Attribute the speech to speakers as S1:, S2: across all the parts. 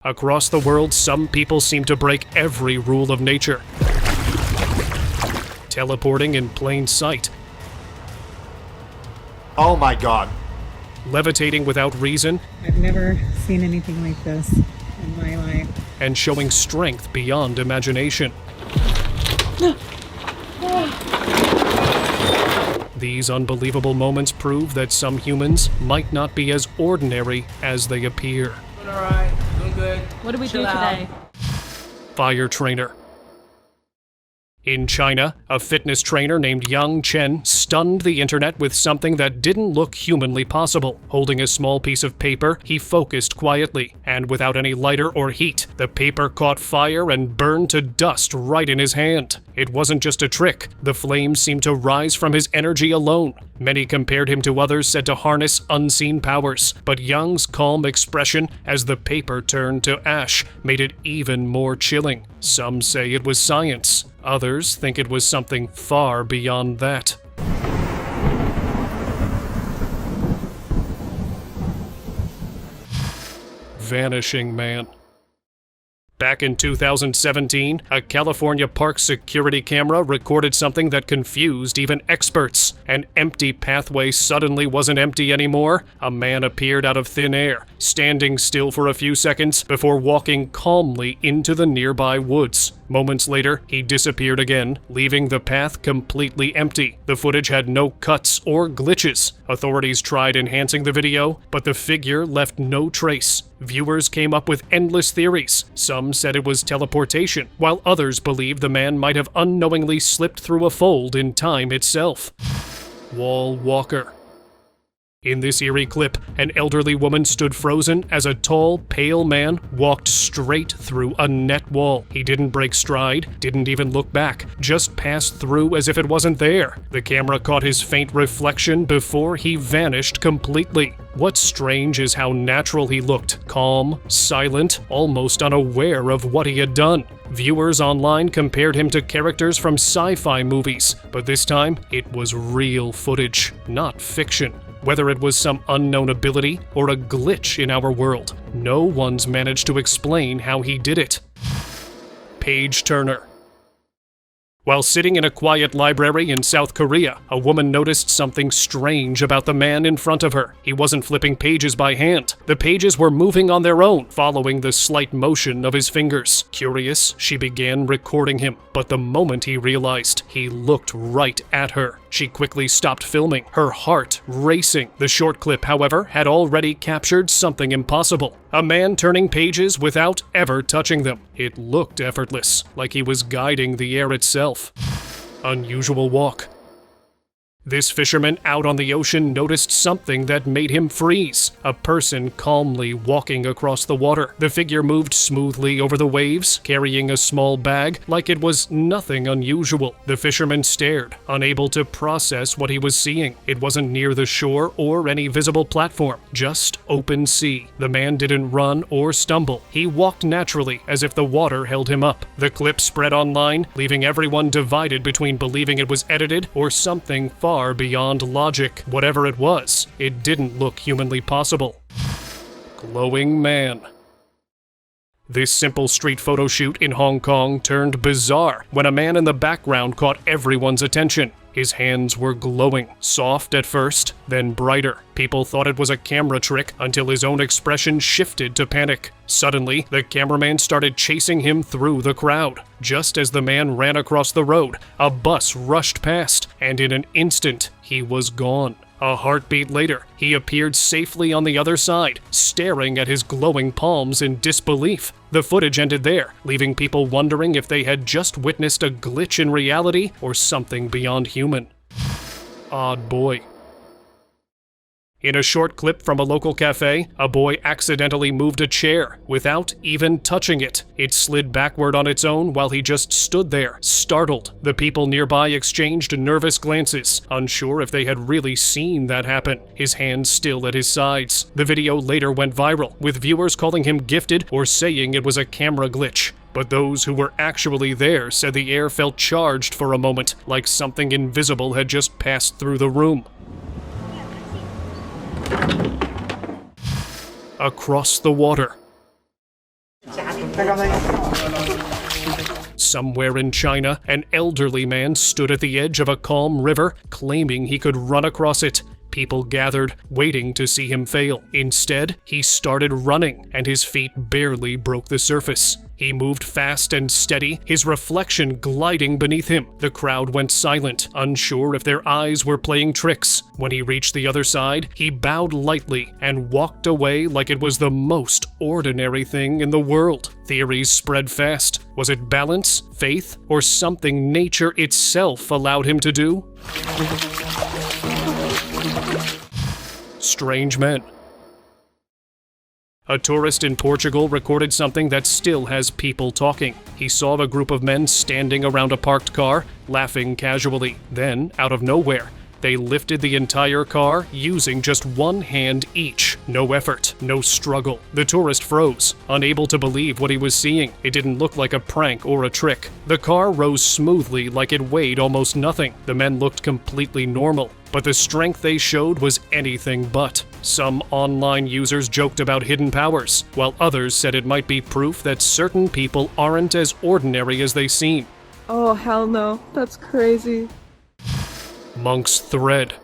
S1: Across the world, some people seem to break every rule of nature. Teleporting in plain sight.
S2: Oh my god.
S1: Levitating without reason.
S3: I've never seen anything like this in my life.
S1: And showing strength beyond imagination. These unbelievable moments prove that some humans might not be as ordinary as they appear.
S4: Doing alright, doing good.
S5: What did we
S4: Chill
S5: do
S4: out.
S5: today?
S1: Fire trainer. In China, a fitness trainer named Yang Chen stunned the internet with something that didn't look humanly possible. Holding a small piece of paper, he focused quietly, and without any lighter or heat, the paper caught fire and burned to dust right in his hand. It wasn't just a trick. The flames seemed to rise from his energy alone. Many compared him to others said to harness unseen powers, but Yang's calm expression as the paper turned to ash made it even more chilling. Some say it was science. Others think it was something far beyond that. Vanishing Man. Back in 2017, a California park security camera recorded something that confused even experts. An empty pathway suddenly wasn't empty anymore. A man appeared out of thin air, standing still for a few seconds before walking calmly into the nearby woods. Moments later, he disappeared again, leaving the path completely empty. The footage had no cuts or glitches. Authorities tried enhancing the video, but the figure left no trace. Viewers came up with endless theories. Some said it was teleportation, while others believed the man might have unknowingly slipped through a fold in time itself. Wall Walker. In this eerie clip, an elderly woman stood frozen as a tall, pale man walked straight through a net wall. He didn't break stride, didn't even look back, just passed through as if it wasn't there. The camera caught his faint reflection before he vanished completely. What's strange is how natural he looked, calm, silent, almost unaware of what he had done. Viewers online compared him to characters from sci-fi movies, but this time it was real footage, not fiction. Whether it was some unknown ability or a glitch in our world, no one's managed to explain how he did it. Page Turner. While sitting in a quiet library in South Korea, a woman noticed something strange about the man in front of her. He wasn't flipping pages by hand. The pages were moving on their own, following the slight motion of his fingers. Curious, she began recording him, but the moment he realized, he looked right at her. She quickly stopped filming, her heart racing. The short clip, however, had already captured something impossible. A man turning pages without ever touching them. It looked effortless, like he was guiding the air itself. Unusual walk. This fisherman out on the ocean noticed something that made him freeze. A person calmly walking across the water. The figure moved smoothly over the waves, carrying a small bag like it was nothing unusual. The fisherman stared, unable to process what he was seeing. It wasn't near the shore or any visible platform, just open sea. The man didn't run or stumble. He walked naturally, as if the water held him up. The clip spread online, leaving everyone divided between believing it was edited or something far beyond logic. Whatever it was, it didn't look humanly possible. Glowing man. This simple street photo shoot in Hong Kong turned bizarre when a man in the background caught everyone's attention. His hands were glowing, soft at first, then brighter. People thought it was a camera trick until his own expression shifted to panic. Suddenly, the cameraman started chasing him through the crowd. Just as the man ran across the road, a bus rushed past, and in an instant, he was gone. A heartbeat later, he appeared safely on the other side, staring at his glowing palms in disbelief. The footage ended there, leaving people wondering if they had just witnessed a glitch in reality or something beyond human. Odd boy. In a short clip from a local cafe, a boy accidentally moved a chair without even touching it. It slid backward on its own while he just stood there, startled. The people nearby exchanged nervous glances, unsure if they had really seen that happen, his hands still at his sides. The video later went viral, with viewers calling him gifted or saying it was a camera glitch. But those who were actually there said the air felt charged for a moment, like something invisible had just passed through the room. Across the water. Somewhere in China, an elderly man stood at the edge of a calm river, claiming he could run across it. People gathered, waiting to see him fail. Instead, he started running, and his feet barely broke the surface. He moved fast and steady, his reflection gliding beneath him. The crowd went silent, unsure if their eyes were playing tricks. When he reached the other side, he bowed lightly and walked away like it was the most ordinary thing in the world. Theories spread fast. Was it balance, faith, or something nature itself allowed him to do? Strange men. A tourist in Portugal recorded something that still has people talking. He saw a group of men standing around a parked car, laughing casually. Then, out of nowhere, they lifted the entire car using just one hand each. No effort, no struggle. The tourist froze, unable to believe what he was seeing. It didn't look like a prank or a trick. The car rose smoothly like it weighed almost nothing. The men looked completely normal, but the strength they showed was anything but. Some online users joked about hidden powers, while others said it might be proof that certain people aren't as ordinary as they seem.
S2: Oh, hell no. That's crazy.
S1: Monk's thread.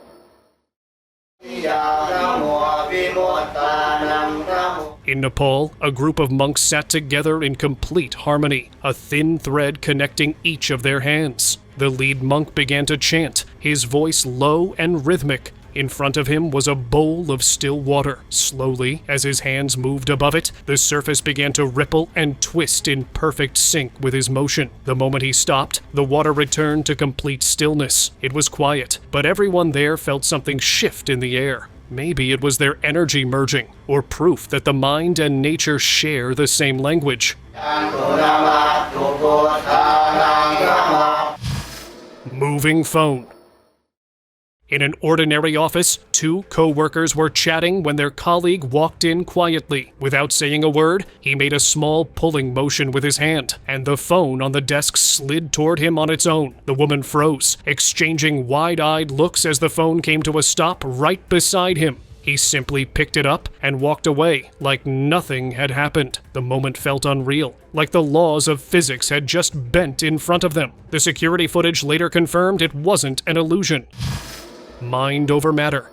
S1: In Nepal, a group of monks sat together in complete harmony, a thin thread connecting each of their hands. The lead monk began to chant, his voice low and rhythmic. In front of him was a bowl of still water. Slowly, as his hands moved above it, the surface began to ripple and twist in perfect sync with his motion. The moment he stopped, the water returned to complete stillness. It was quiet, but everyone there felt something shift in the air. Maybe it was their energy merging, or proof that the mind and nature share the same language. Moving phone. In an ordinary office, two co-workers were chatting when their colleague walked in quietly. Without saying a word, he made a small pulling motion with his hand, and the phone on the desk slid toward him on its own. The woman froze, exchanging wide-eyed looks as the phone came to a stop right beside him. He simply picked it up and walked away, like nothing had happened. The moment felt unreal, like the laws of physics had just bent in front of them. The security footage later confirmed it wasn't an illusion. Mind over matter.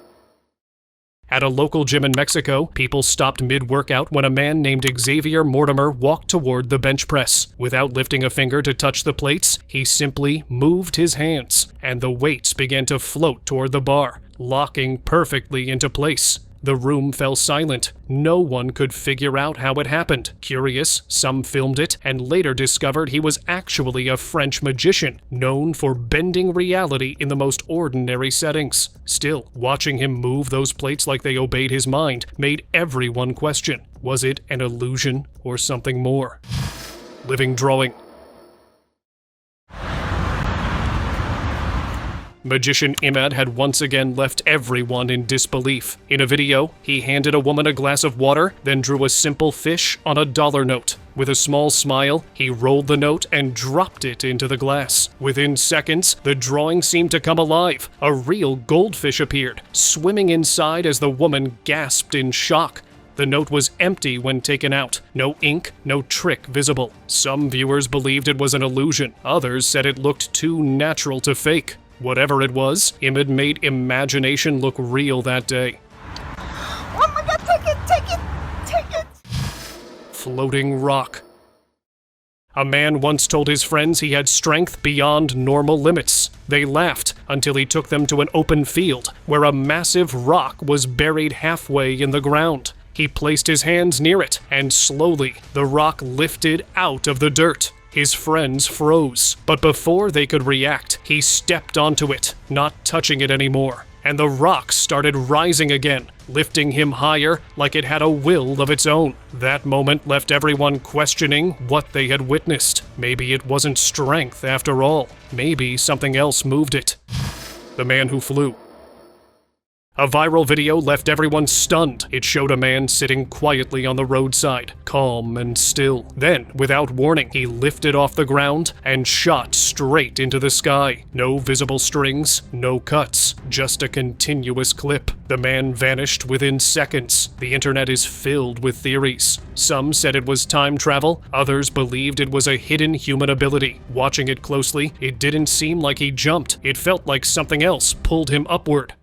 S1: At a local gym in Mexico, people stopped mid-workout when a man named Xavier Mortimer walked toward the bench press. Without lifting a finger to touch the plates, he simply moved his hands, and the weights began to float toward the bar, locking perfectly into place. The room fell silent. No one could figure out how it happened. Curious, some filmed it and later discovered he was actually a French magician, known for bending reality in the most ordinary settings. Still, watching him move those plates like they obeyed his mind made everyone question, was it an illusion or something more? Living drawing. Magician Imad had once again left everyone in disbelief. In a video, he handed a woman a glass of water, then drew a simple fish on a dollar note. With a small smile, he rolled the note and dropped it into the glass. Within seconds, the drawing seemed to come alive. A real goldfish appeared, swimming inside as the woman gasped in shock. The note was empty when taken out. No ink, no trick visible. Some viewers believed it was an illusion. Others said it looked too natural to fake. Whatever it was, Imad made imagination look real that day.
S2: Oh my god, take it!
S1: Floating rock. A man once told his friends he had strength beyond normal limits. They laughed until he took them to an open field where a massive rock was buried halfway in the ground. He placed his hands near it, and slowly the rock lifted out of the dirt. His friends froze, but before they could react, he stepped onto it, not touching it anymore, and the rock started rising again, lifting him higher like it had a will of its own. That moment left everyone questioning what they had witnessed. Maybe it wasn't strength after all. Maybe something else moved it. The man who flew. A viral video left everyone stunned. It showed a man sitting quietly on the roadside, calm and still. Then, without warning, he lifted off the ground and shot straight into the sky. No visible strings, no cuts, just a continuous clip. The man vanished within seconds. The internet is filled with theories. Some said it was time travel, others believed it was a hidden human ability. Watching it closely, it didn't seem like he jumped. It felt like something else pulled him upward.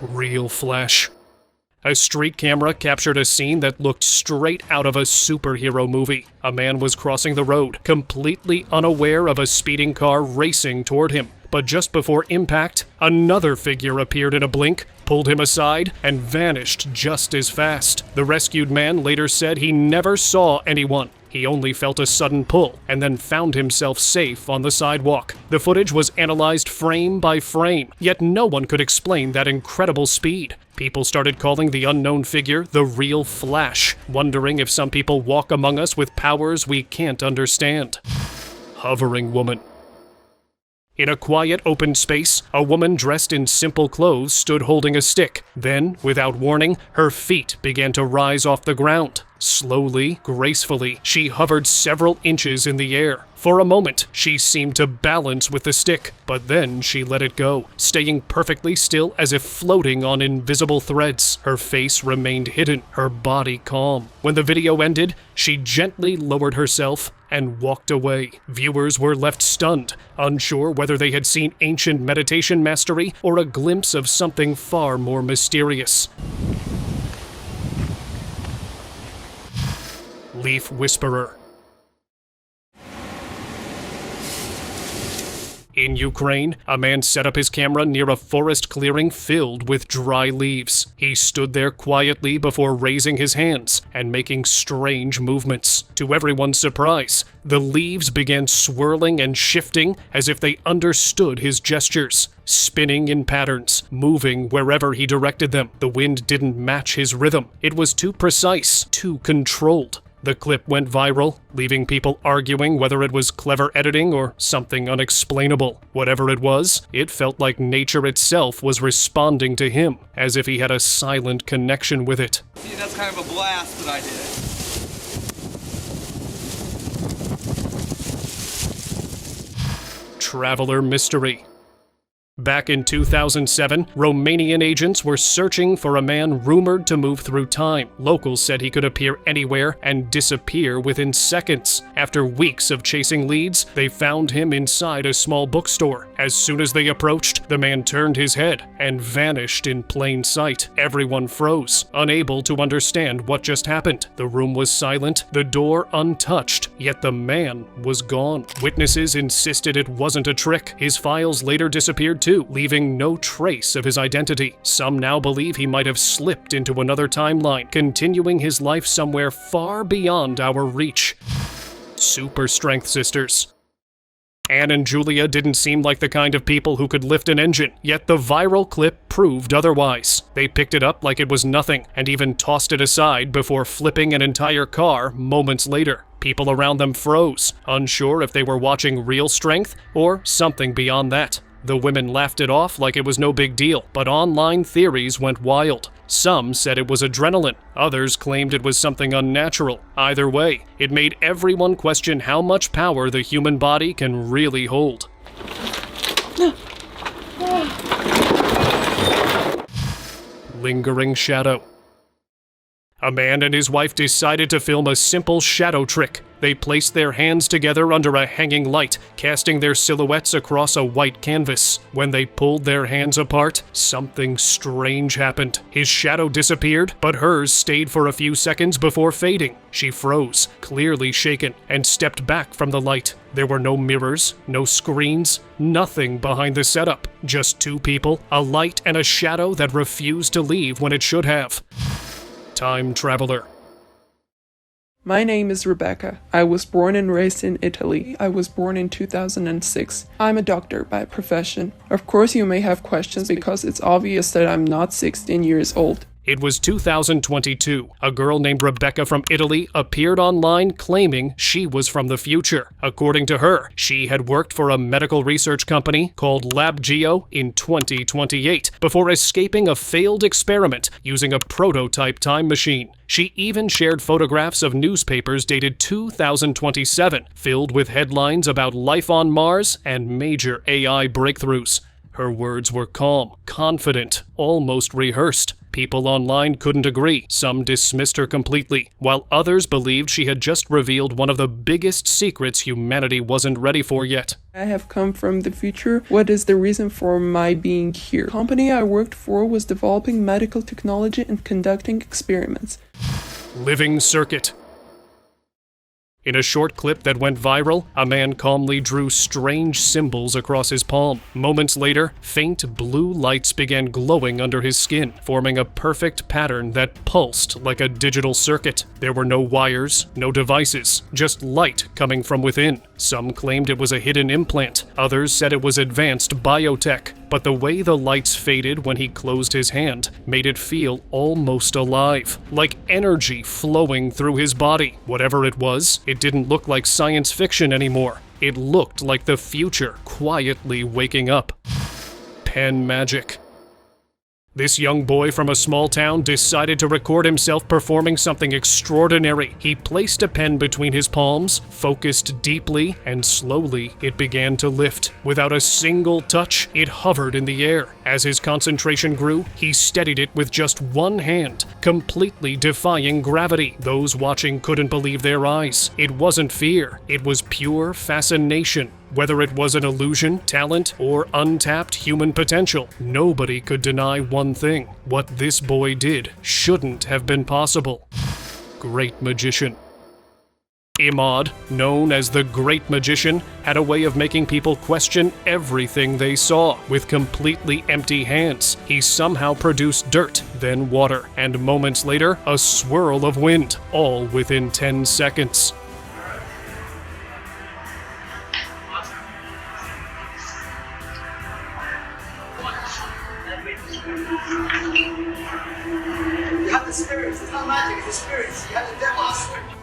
S1: Real flash. A street camera captured a scene that looked straight out of a superhero movie. A man was crossing the road, completely unaware of a speeding car racing toward him. But just before impact, another figure appeared in a blink, pulled him aside, and vanished just as fast. The rescued man later said he never saw anyone. He only felt a sudden pull, and then found himself safe on the sidewalk. The footage was analyzed frame by frame, yet no one could explain that incredible speed. People started calling the unknown figure the real Flash, wondering if some people walk among us with powers we can't understand. Hovering woman. In a quiet open space, a woman dressed in simple clothes stood holding a stick. Then, without warning, her feet began to rise off the ground. Slowly, gracefully, she hovered several inches in the air. For a moment, she seemed to balance with the stick, but then she let it go, staying perfectly still as if floating on invisible threads. Her face remained hidden, her body calm. When the video ended, she gently lowered herself and walked away. Viewers were left stunned, unsure whether they had seen ancient meditation mastery or a glimpse of something far more mysterious. Leaf Whisperer. In Ukraine, a man set up his camera near a forest clearing filled with dry leaves. He stood there quietly before raising his hands and making strange movements. To everyone's surprise, the leaves began swirling and shifting as if they understood his gestures, spinning in patterns, moving wherever he directed them. The wind didn't match his rhythm. It was too precise, too controlled. The clip went viral, leaving people arguing whether it was clever editing or something unexplainable. Whatever it was, it felt like nature itself was responding to him, as if he had a silent connection with it.
S4: See, that's kind of a blast that I did.
S1: Traveler mystery. Back in 2007, Romanian agents were searching for a man rumored to move through time. Locals said he could appear anywhere and disappear within seconds. After weeks of chasing leads, they found him inside a small bookstore. As soon as they approached, the man turned his head and vanished in plain sight. Everyone froze, unable to understand what just happened. The room was silent, the door untouched, yet the man was gone. Witnesses insisted it wasn't a trick. His files later disappeared too, leaving no trace of his identity. Some now believe he might have slipped into another timeline, continuing his life somewhere far beyond our reach. Super Strength Sisters. Anne and Julia didn't seem like the kind of people who could lift an engine, yet the viral clip proved otherwise. They picked it up like it was nothing, and even tossed it aside before flipping an entire car moments later. People around them froze, unsure if they were watching real strength or something beyond that. The women laughed it off like it was no big deal, but online theories went wild. Some said it was adrenaline, others claimed it was something unnatural. Either way, it made everyone question how much power the human body can really hold. Lingering shadow. A man and his wife decided to film a simple shadow trick. They placed their hands together under a hanging light, casting their silhouettes across a white canvas. When they pulled their hands apart, something strange happened. His shadow disappeared, but hers stayed for a few seconds before fading. She froze, clearly shaken, and stepped back from the light. There were no mirrors, no screens, nothing behind the setup. Just two people, a light and a shadow that refused to leave when it should have. Time traveler.
S5: My name is Rebecca. I was born and raised in Italy. I was born in 2006. I'm a doctor by profession. Of course you may have questions because it's obvious that I'm not 16 years old.
S1: It was 2022. A girl named Rebecca from Italy appeared online claiming she was from the future. According to her, she had worked for a medical research company called LabGeo in 2028 before escaping a failed experiment using a prototype time machine. She even shared photographs of newspapers dated 2027, filled with headlines about life on Mars and major AI breakthroughs. Her words were calm, confident, almost rehearsed. People online couldn't agree. Some dismissed her completely, while others believed she had just revealed one of the biggest secrets humanity wasn't ready for yet.
S5: I have come from the future. What is the reason for my being here? The company I worked for was developing medical technology and conducting experiments.
S1: Living circuit. In a short clip that went viral, a man calmly drew strange symbols across his palm. Moments later, faint blue lights began glowing under his skin, forming a perfect pattern that pulsed like a digital circuit. There were no wires, no devices, just light coming from within. Some claimed it was a hidden implant. Others said it was advanced biotech. But the way the lights faded when he closed his hand made it feel almost alive, like energy flowing through his body. Whatever it was, it didn't look like science fiction anymore. It looked like the future quietly waking up. Pen magic. This young boy from a small town decided to record himself performing something extraordinary. He placed a pen between his palms, focused deeply, and slowly it began to lift. Without a single touch, it hovered in the air. As his concentration grew, he steadied it with just one hand, completely defying gravity. Those watching couldn't believe their eyes. It wasn't fear, it was pure fascination. Whether it was an illusion, talent, or untapped human potential, nobody could deny one thing. What this boy did shouldn't have been possible. Great magician. Imad, known as the Great Magician, had a way of making people question everything they saw. With completely empty hands, he somehow produced dirt, then water, and moments later, a swirl of wind, all within 10 seconds.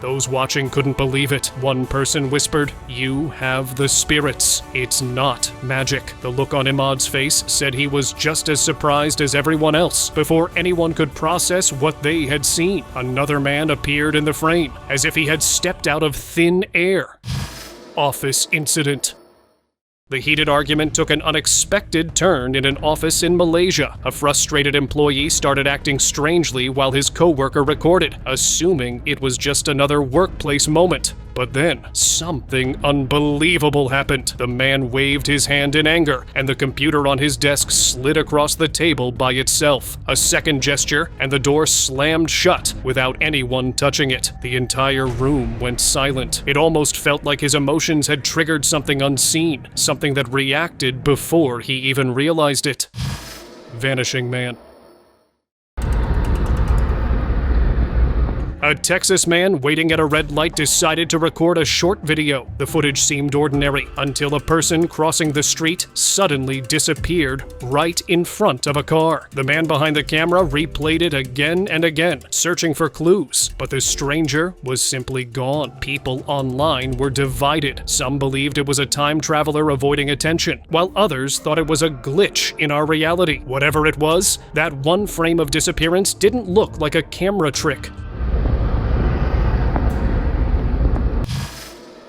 S1: Those watching couldn't believe it. One person whispered, "You have the spirits. It's not magic." The look on Imad's face said he was just as surprised as everyone else. Before anyone could process what they had seen, another man appeared in the frame, as if he had stepped out of thin air. Office incident. The heated argument took an unexpected turn in an office in Malaysia. A frustrated employee started acting strangely while his coworker recorded, assuming it was just another workplace moment. But then, something unbelievable happened. The man waved his hand in anger, and the computer on his desk slid across the table by itself. A second gesture, and the door slammed shut without anyone touching it. The entire room went silent. It almost felt like his emotions had triggered something unseen, something that reacted before he even realized it. Vanishing Man. A Texas man waiting at a red light decided to record a short video. The footage seemed ordinary until a person crossing the street suddenly disappeared right in front of a car. The man behind the camera replayed it again and again, searching for clues, but the stranger was simply gone. People online were divided. Some believed it was a time traveler avoiding attention, while others thought it was a glitch in our reality. Whatever it was, that one frame of disappearance didn't look like a camera trick.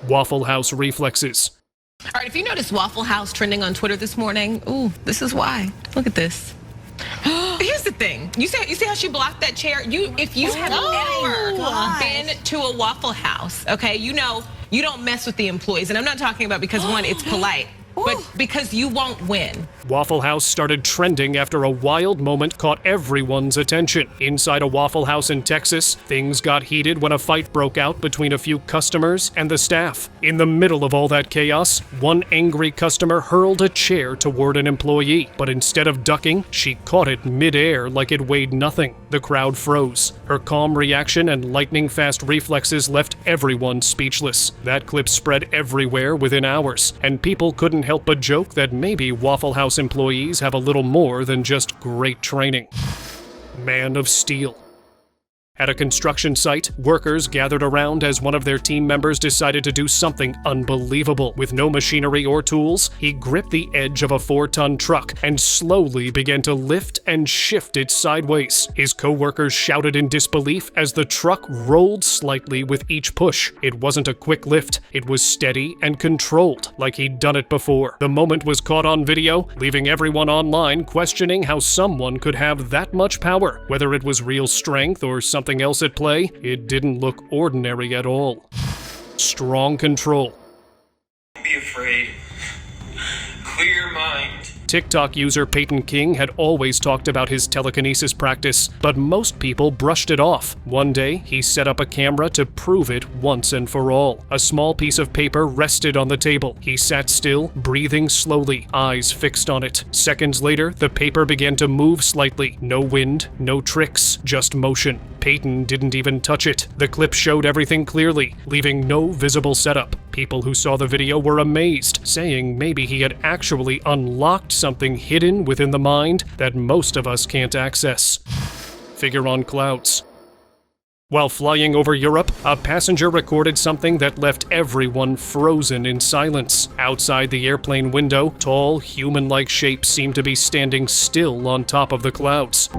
S1: Waffle House reflexes.
S6: All right, if you noticed Waffle House trending on Twitter this morning, ooh, this is why. Look at this. Here's the thing. You see how she blocked that chair? If you have ever been to a Waffle House, okay, you know you don't mess with the employees. And I'm not talking about because one, it's polite, but because you won't win.
S1: Waffle House started trending after a wild moment caught everyone's attention. Inside a Waffle House in Texas, things got heated when a fight broke out between a few customers and the staff. In the middle of all that chaos, one angry customer hurled a chair toward an employee, but instead of ducking, she caught it mid-air like it weighed nothing. The crowd froze. Her calm reaction and lightning-fast reflexes left everyone speechless. That clip spread everywhere within hours, and people couldn't help but joke that maybe Waffle House employees have a little more than just great training. Man of Steel. At a construction site, workers gathered around as one of their team members decided to do something unbelievable. With no machinery or tools, he gripped the edge of a 4-ton truck and slowly began to lift and shift it sideways. His co-workers shouted in disbelief as the truck rolled slightly with each push. It wasn't a quick lift, it was steady and controlled, like he'd done it before. The moment was caught on video, leaving everyone online questioning how someone could have that much power. Whether it was real strength or something else at play, it didn't look ordinary at all. Strong control.
S7: Don't be afraid. Clear your mind.
S1: TikTok user Peyton King had always talked about his telekinesis practice, but most people brushed it off. One day, he set up a camera to prove it once and for all. A small piece of paper rested on the table. He sat still, breathing slowly, eyes fixed on it. Seconds later, the paper began to move slightly. No wind, no tricks, just motion. Peyton didn't even touch it. The clip showed everything clearly, leaving no visible setup. People who saw the video were amazed, saying maybe he had actually unlocked something hidden within the mind that most of us can't access. Figure on clouds. While flying over Europe, a passenger recorded something that left everyone frozen in silence. Outside the airplane window, tall, human-like shapes seemed to be standing still on top of the clouds.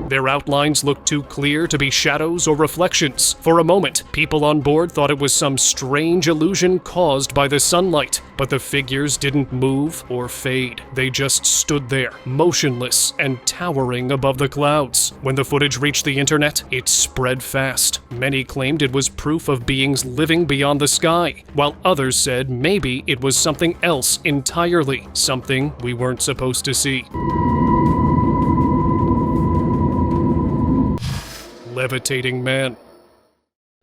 S1: Their outlines looked too clear to be shadows or reflections. For a moment, people on board thought it was some strange illusion caused by the sunlight, but the figures didn't move or fade. They just stood there, motionless and towering above the clouds. When the footage reached the internet, it spread fast. Many claimed it was proof of beings living beyond the sky, while others said maybe it was something else entirely, something we weren't supposed to see. Levitating man.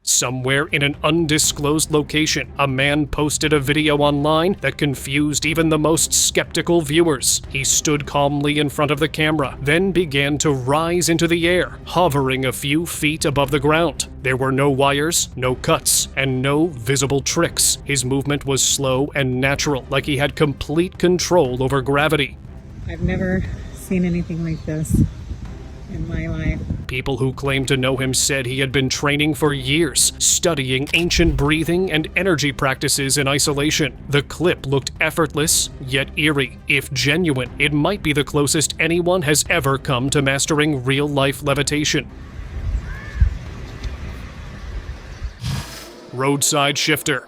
S1: Somewhere in an undisclosed location, a man posted a video online that confused even the most skeptical viewers. He stood calmly in front of the camera, then began to rise into the air, hovering a few feet above the ground. There were no wires, no cuts, and no visible tricks. His movement was slow and natural, like he had complete control over gravity.
S3: I've never seen anything like this in my life.
S1: People who claimed to know him said he had been training for years, studying ancient breathing and energy practices in isolation. The clip looked effortless, yet eerie. If genuine, it might be the closest anyone has ever come to mastering real-life levitation. Roadside shifter.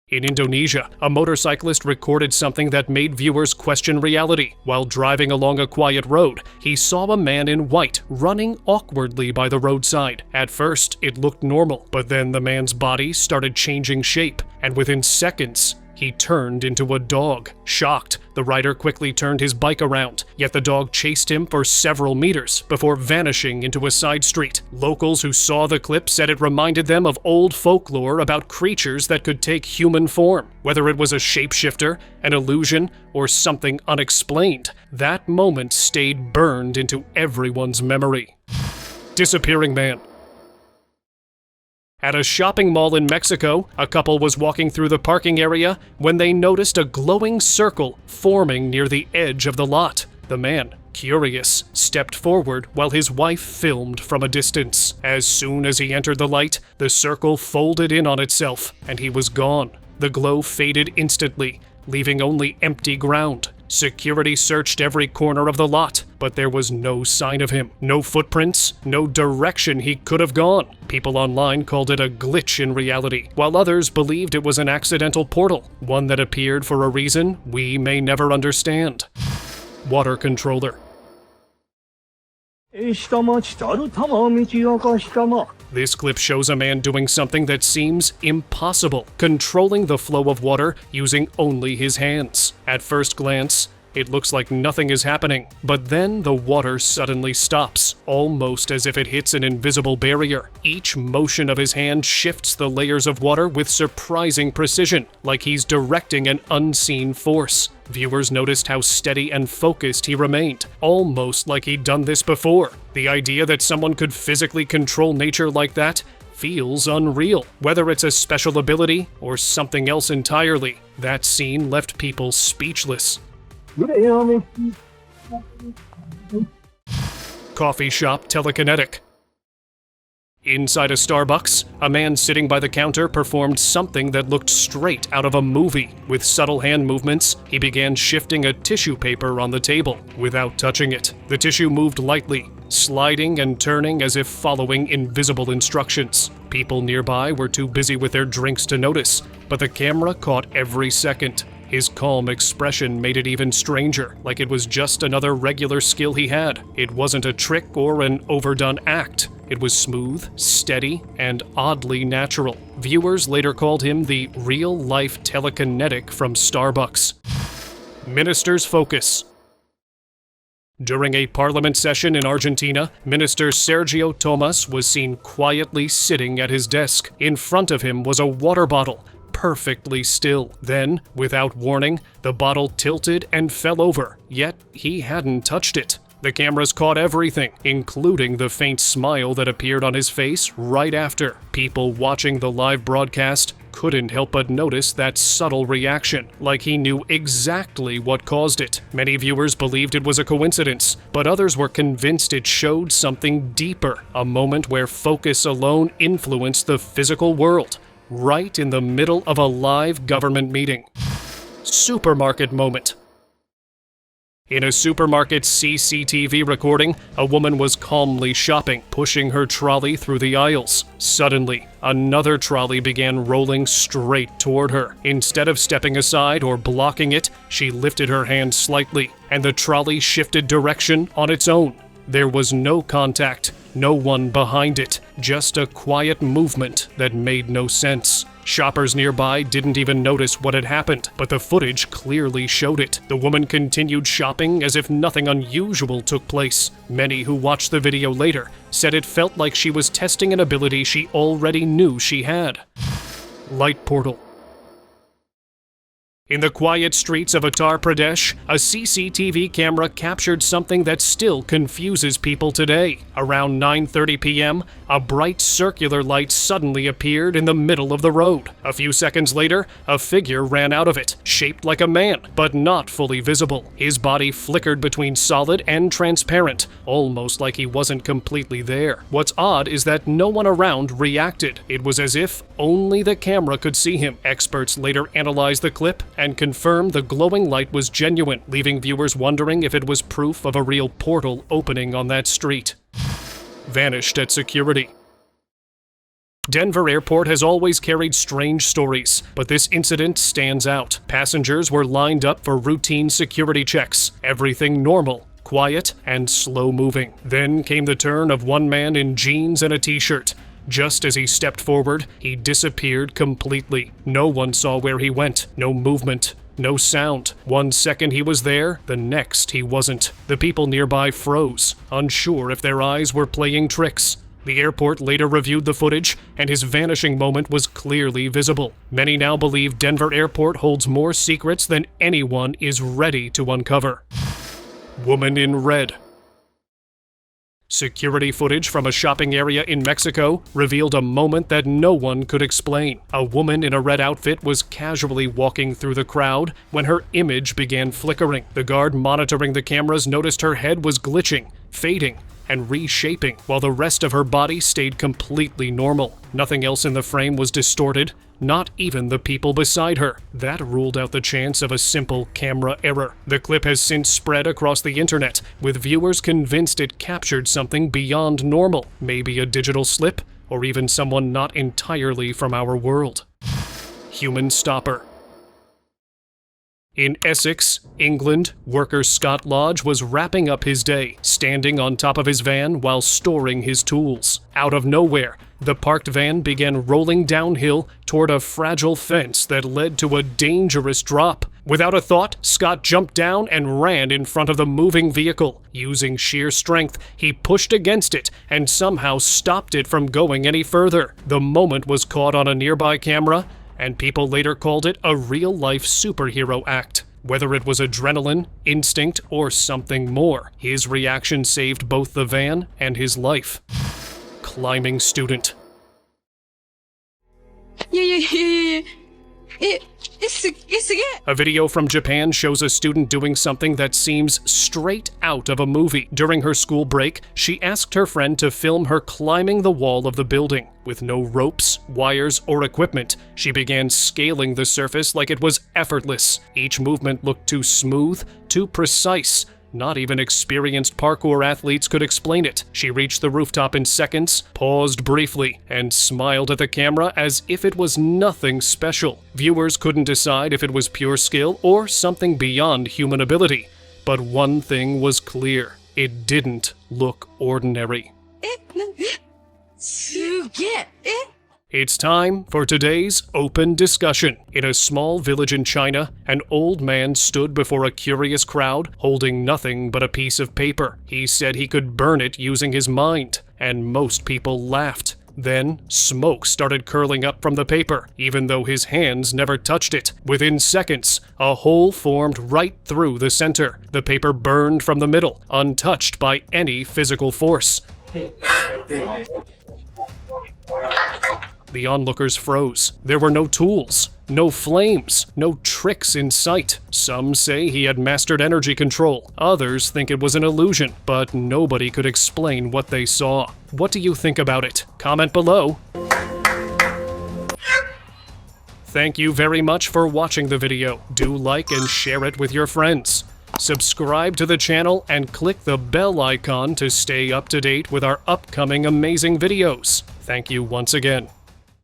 S1: In Indonesia, a motorcyclist recorded something that made viewers question reality. While driving along a quiet road, he saw a man in white running awkwardly by the roadside. At first, it looked normal, but then the man's body started changing shape, and within seconds, he turned into a dog. Shocked, the rider quickly turned his bike around, yet the dog chased him for several meters before vanishing into a side street. Locals who saw the clip said it reminded them of old folklore about creatures that could take human form. Whether it was a shapeshifter, an illusion, or something unexplained, that moment stayed burned into everyone's memory. Disappearing man. At a shopping mall in Mexico, a couple was walking through the parking area when they noticed a glowing circle forming near the edge of the lot. The man, curious, stepped forward while his wife filmed from a distance. As soon as he entered the light, the circle folded in on itself, and he was gone. The glow faded instantly, leaving only empty ground. Security searched every corner of the lot, but there was no sign of him. No footprints, no direction he could have gone. People online called it a glitch in reality, while others believed it was an accidental portal, one that appeared for a reason we may never understand. Water controller. This clip shows a man doing something that seems impossible, controlling the flow of water using only his hands. At first glance, it looks like nothing is happening, but then the water suddenly stops, almost as if it hits an invisible barrier. Each motion of his hand shifts the layers of water with surprising precision, like he's directing an unseen force. Viewers noticed how steady and focused he remained, almost like he'd done this before. The idea that someone could physically control nature like that feels unreal. Whether it's a special ability or something else entirely, that scene left people speechless. Coffee shop telekinetic. Inside a Starbucks, a man sitting by the counter performed something that looked straight out of a movie. With subtle hand movements, he began shifting a tissue paper on the table without touching it. The tissue moved lightly, sliding and turning as if following invisible instructions. People nearby were too busy with their drinks to notice, but the camera caught every second. His calm expression made it even stranger, like it was just another regular skill he had. It wasn't a trick or an overdone act. It was smooth, steady, and oddly natural. Viewers later called him the real-life telekinetic from Starbucks. Minister's focus. During a parliament session in Argentina, Minister Sergio Tomas was seen quietly sitting at his desk. In front of him was a water bottle, perfectly still. Then, without warning, the bottle tilted and fell over, yet he hadn't touched it. The cameras caught everything, including the faint smile that appeared on his face right after. People watching the live broadcast couldn't help but notice that subtle reaction, like he knew exactly what caused it. Many viewers believed it was a coincidence, but others were convinced it showed something deeper, a moment where focus alone influenced the physical world, right in the middle of a live government meeting. Supermarket moment. In a supermarket CCTV recording, a woman was calmly shopping, pushing her trolley through the aisles. Suddenly, another trolley began rolling straight toward her. Instead of stepping aside or blocking it, she lifted her hand slightly, and the trolley shifted direction on its own. There was no contact, no one behind it, just a quiet movement that made no sense. Shoppers nearby didn't even notice what had happened, but the footage clearly showed it. The woman continued shopping as if nothing unusual took place. Many who watched the video later said it felt like she was testing an ability she already knew she had. Light portal. In the quiet streets of Uttar Pradesh, a CCTV camera captured something that still confuses people today. Around 9:30 p.m., a bright circular light suddenly appeared in the middle of the road. A few seconds later, a figure ran out of it, shaped like a man, but not fully visible. His body flickered between solid and transparent, almost like he wasn't completely there. What's odd is that no one around reacted. It was as if only the camera could see him. Experts later analyzed the clip and confirmed the glowing light was genuine, leaving viewers wondering if it was proof of a real portal opening on that street. Vanished at security. Denver Airport has always carried strange stories, but this incident stands out. Passengers were lined up for routine security checks. Everything normal, quiet, and slow-moving. Then came the turn of one man in jeans and a t-shirt. Just as he stepped forward, he disappeared completely. No one saw where he went. No movement. No sound. 1 second he was there, the next he wasn't. The people nearby froze, unsure if their eyes were playing tricks. The airport later reviewed the footage, and his vanishing moment was clearly visible. Many now believe Denver Airport holds more secrets than anyone is ready to uncover. Woman in red. Security footage from a shopping area in Mexico revealed a moment that no one could explain. A woman in a red outfit was casually walking through the crowd when her image began flickering. The guard monitoring the cameras noticed her head was glitching, fading, and reshaping, while the rest of her body stayed completely normal. Nothing else in the frame was distorted, not even the people beside her. That ruled out the chance of a simple camera error. The clip has since spread across the internet, with viewers convinced it captured something beyond normal, maybe a digital slip, or even someone not entirely from our world. Human stopper. In Essex, England, worker Scott Lodge was wrapping up his day, standing on top of his van while storing his tools. Out of nowhere, the parked van began rolling downhill toward a fragile fence that led to a dangerous drop. Without a thought, Scott jumped down and ran in front of the moving vehicle. Using sheer strength, he pushed against it and somehow stopped it from going any further. The moment was caught on a nearby camera, and people later called it a real-life superhero act. Whether it was adrenaline, instinct, or something more, his reaction saved both the van and his life. Climbing student.
S8: Yeah.
S1: A video from Japan shows a student doing something that seems straight out of a movie. During her school break, she asked her friend to film her climbing the wall of the building. With no ropes, wires, or equipment, she began scaling the surface like it was effortless. Each movement looked too smooth, too precise. Not even experienced parkour athletes could explain it. She reached the rooftop in seconds, paused briefly, and smiled at the camera as if it was nothing special. Viewers couldn't decide if it was pure skill or something beyond human ability. But one thing was clear. It didn't look ordinary. It's time for today's open discussion. In a small village in China, an old man stood before a curious crowd, holding nothing but a piece of paper. He said he could burn it using his mind, and most people laughed. Then, smoke started curling up from the paper, even though his hands never touched it. Within seconds, a hole formed right through the center. The paper burned from the middle, untouched by any physical force. The onlookers froze. There were no tools, no flames, no tricks in sight. Some say he had mastered energy control. Others think it was an illusion, but nobody could explain what they saw. What do you think about it? Comment below. Thank you very much for watching the video. Do like and share it with your friends. Subscribe to the channel and click the bell icon to stay up to date with our upcoming amazing videos. Thank you once again.